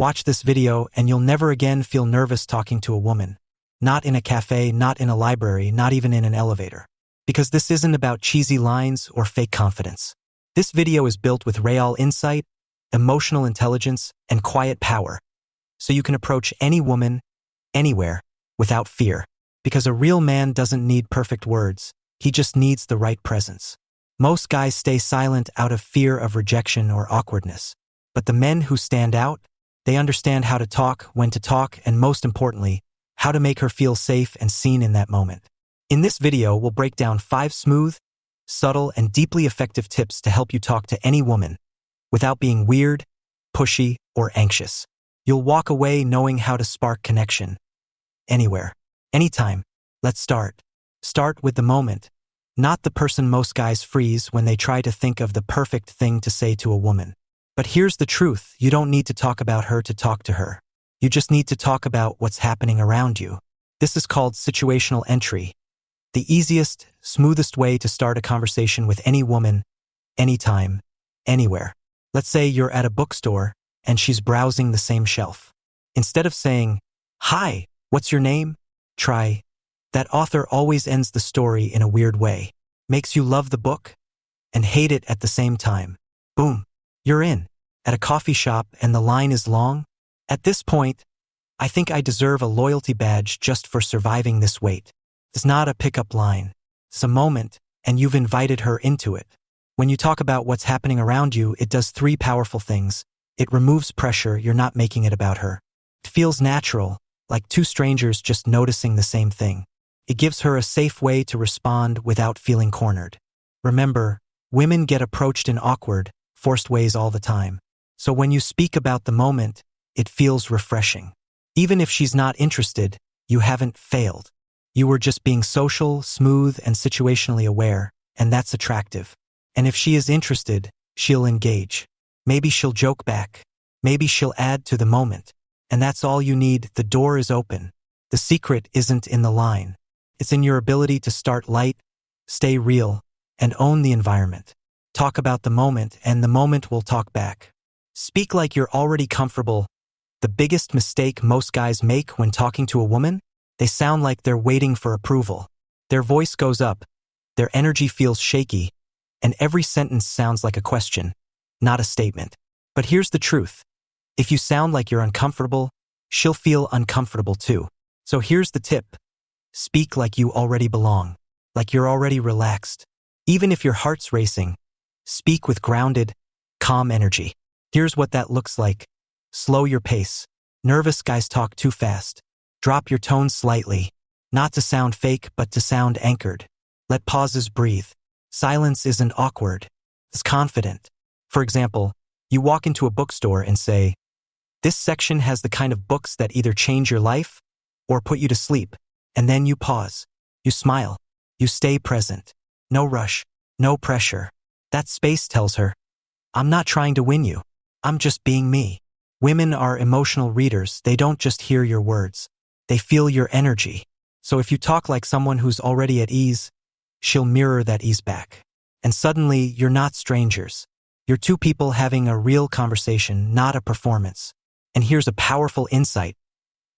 Watch this video and you'll never again feel nervous talking to a woman. Not in a cafe, not in a library, not even in an elevator. Because this isn't about cheesy lines or fake confidence. This video is built with real insight, emotional intelligence, and quiet power. So you can approach any woman, anywhere, without fear. Because a real man doesn't need perfect words, he just needs the right presence. Most guys stay silent out of fear of rejection or awkwardness. But the men who stand out, they understand how to talk, when to talk, and most importantly, how to make her feel safe and seen in that moment. In this video, we'll break down 5 smooth, subtle, and deeply effective tips to help you talk to any woman without being weird, pushy, or anxious. You'll walk away knowing how to spark connection. Anywhere, anytime. Let's start. Start with the moment, not the person. Most guys freeze when they try to think of the perfect thing to say to a woman. But here's the truth, you don't need to talk about her to talk to her. You just need to talk about what's happening around you. This is called situational entry. The easiest, smoothest way to start a conversation with any woman, anytime, anywhere. Let's say you're at a bookstore and she's browsing the same shelf. Instead of saying, "Hi, what's your name?" Try, "That author always ends the story in a weird way. Makes you love the book and hate it at the same time." Boom. You're in. At a coffee shop and the line is long. At this point, "I think I deserve a loyalty badge just for surviving this wait." It's not a pickup line. It's a moment, and you've invited her into it. When you talk about what's happening around you, it does 3 powerful things. It removes pressure, you're not making it about her. It feels natural, like 2 strangers just noticing the same thing. It gives her a safe way to respond without feeling cornered. Remember, women get approached in awkward, forced ways all the time. So when you speak about the moment, it feels refreshing. Even if she's not interested, you haven't failed. You were just being social, smooth, and situationally aware, and that's attractive. And if she is interested, she'll engage. Maybe she'll joke back. Maybe she'll add to the moment. And that's all you need. The door is open. The secret isn't in the line. It's in your ability to start light, stay real, and own the environment. Talk about the moment, and the moment will talk back. Speak like you're already comfortable. The biggest mistake most guys make when talking to a woman? They sound like they're waiting for approval. Their voice goes up, their energy feels shaky, and every sentence sounds like a question, not a statement. But here's the truth. If you sound like you're uncomfortable, she'll feel uncomfortable too. So here's the tip. Speak like you already belong, like you're already relaxed. Even if your heart's racing, speak with grounded, calm energy. Here's what that looks like. Slow your pace. Nervous guys talk too fast. Drop your tone slightly. Not to sound fake, but to sound anchored. Let pauses breathe. Silence isn't awkward. It's confident. For example, you walk into a bookstore and say, "This section has the kind of books that either change your life or put you to sleep." And then you pause. You smile. You stay present. No rush. No pressure. That space tells her, "I'm not trying to win you. I'm just being me." Women are emotional readers. They don't just hear your words. They feel your energy. So if you talk like someone who's already at ease, she'll mirror that ease back. And suddenly, you're not strangers. You're 2 people having a real conversation, not a performance. And here's a powerful insight.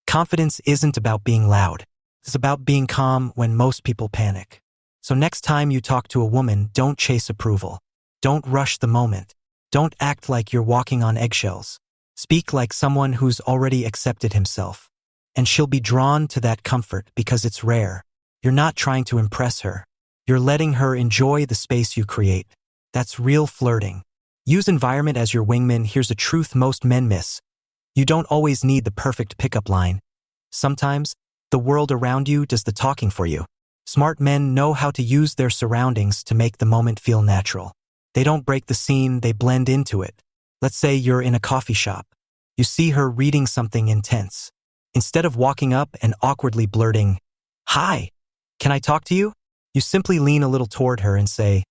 Confidence isn't about being loud. It's about being calm when most people panic. So next time you talk to a woman, don't chase approval. Don't rush the moment. Don't act like you're walking on eggshells. Speak like someone who's already accepted himself. And she'll be drawn to that comfort because it's rare. You're not trying to impress her. You're letting her enjoy the space you create. That's real flirting. Use environment as your wingman. Here's a truth most men miss. You don't always need the perfect pickup line. Sometimes, the world around you does the talking for you. Smart men know how to use their surroundings to make the moment feel natural. They don't break the scene, they blend into it. Let's say you're in a coffee shop. You see her reading something intense. Instead of walking up and awkwardly blurting, "Hi, can I talk to you?" You simply lean a little toward her and say,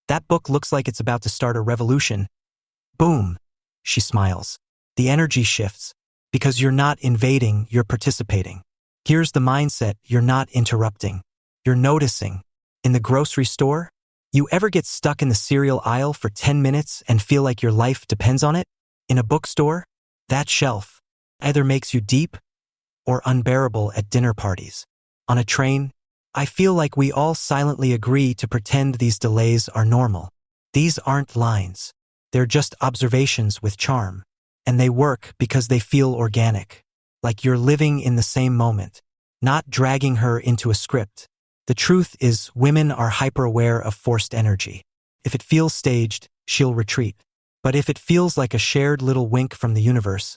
"That book looks like it's about to start a revolution." Boom. She smiles. The energy shifts. Because you're not invading, you're participating. Here's the mindset, you're not interrupting. You're noticing. In the grocery store, you ever get stuck in the cereal aisle for 10 minutes and feel like your life depends on it? In a bookstore, that shelf, Either makes you deep or unbearable at dinner parties. On a train, I feel like we all silently agree to pretend these delays are normal. These aren't lines. They're just observations with charm. And they work because they feel organic. Like you're living in the same moment, not dragging her into a script. The truth is, women are hyper-aware of forced energy. If it feels staged, she'll retreat. But if it feels like a shared little wink from the universe,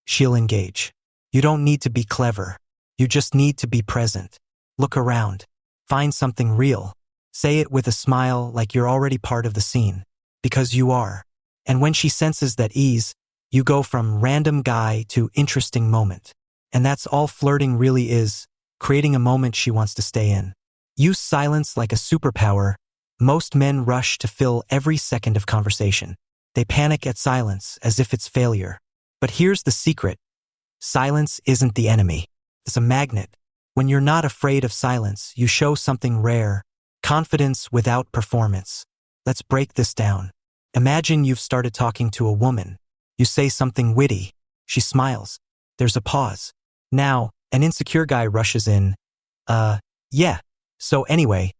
she'll engage. You don't need to be clever. You just need to be present. Look around. Find something real. Say it with a smile like you're already part of the scene. Because you are. And when she senses that ease, you go from random guy to interesting moment. And that's all flirting really is, creating a moment she wants to stay in. Use silence like a superpower. Most men rush to fill every second of conversation. They panic at silence as if it's failure. But here's the secret. Silence isn't the enemy. It's a magnet. When you're not afraid of silence, you show something rare. Confidence without performance. Let's break this down. Imagine you've started talking to a woman. You say something witty. She smiles. There's a pause. Now, an insecure guy rushes in. Yeah. So anyway,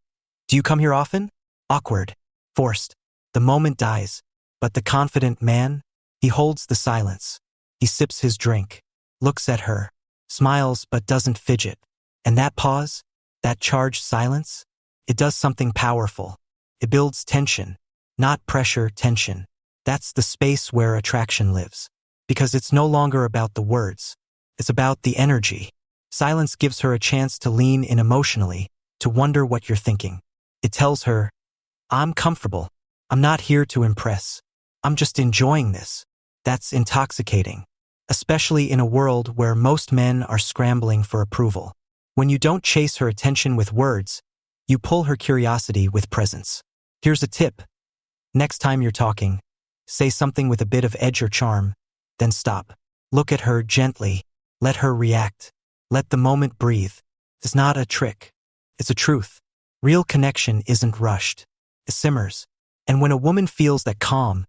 do you come here often? Awkward. Forced. The moment dies. But the confident man, he holds the silence. He sips his drink, looks at her, smiles but doesn't fidget. And that pause, that charged silence, it does something powerful. It builds tension. Not pressure, tension. That's the space where attraction lives. Because it's no longer about the words. It's about the energy. Silence gives her a chance to lean in emotionally, to wonder what you're thinking. It tells her, I'm comfortable. I'm not here to impress. I'm just enjoying this. That's intoxicating. Especially in a world where most men are scrambling for approval. When you don't chase her attention with words, you pull her curiosity with presence. Here's a tip. Next time you're talking, say something with a bit of edge or charm, then stop. Look at her gently. Let her react. Let the moment breathe. It's not a trick. It's a truth. Real connection isn't rushed. It simmers. And when a woman feels that calm,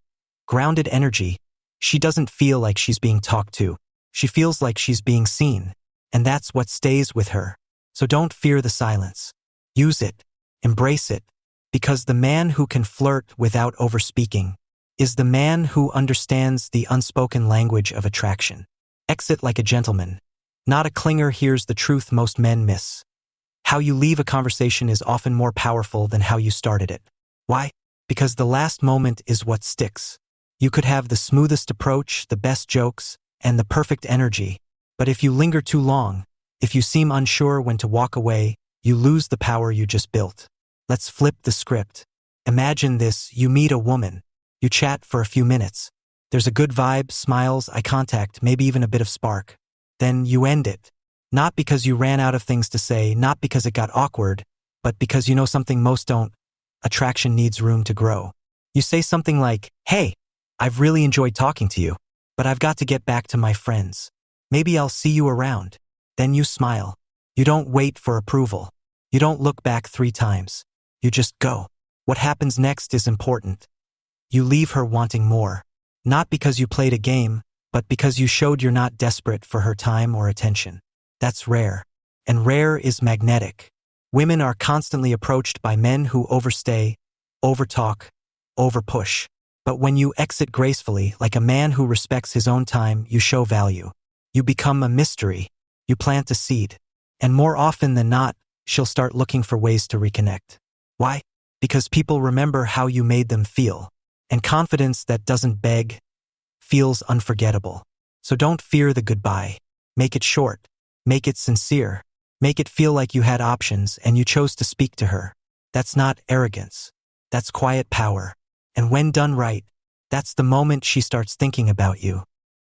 grounded energy, she doesn't feel like she's being talked to. She feels like she's being seen. And that's what stays with her. So don't fear the silence. Use it. Embrace it. Because the man who can flirt without overspeaking is the man who understands the unspoken language of attraction. Exit like a gentleman. Not a clinger. Here's the truth most men miss. How you leave a conversation is often more powerful than how you started it. Why? Because the last moment is what sticks. You could have the smoothest approach, the best jokes, and the perfect energy. But if you linger too long, if you seem unsure when to walk away, you lose the power you just built. Let's flip the script. Imagine this, you meet a woman. You chat for a few minutes. There's a good vibe, smiles, eye contact, maybe even a bit of spark. Then you end it. Not because you ran out of things to say, not because it got awkward, but because you know something most don't. Attraction needs room to grow. You say something like, hey, I've really enjoyed talking to you, but I've got to get back to my friends. Maybe I'll see you around. Then you smile. You don't wait for approval. You don't look back 3 times. You just go. What happens next is important. You leave her wanting more. Not because you played a game, but because you showed you're not desperate for her time or attention. That's rare. And rare is magnetic. Women are constantly approached by men who overstay, overtalk, overpush. But when you exit gracefully, like a man who respects his own time, you show value. You become a mystery. You plant a seed. And more often than not, she'll start looking for ways to reconnect. Why? Because people remember how you made them feel. And confidence that doesn't beg feels unforgettable. So don't fear the goodbye. Make it short. Make it sincere. Make it feel like you had options and you chose to speak to her. That's not arrogance. That's quiet power. And when done right, that's the moment she starts thinking about you.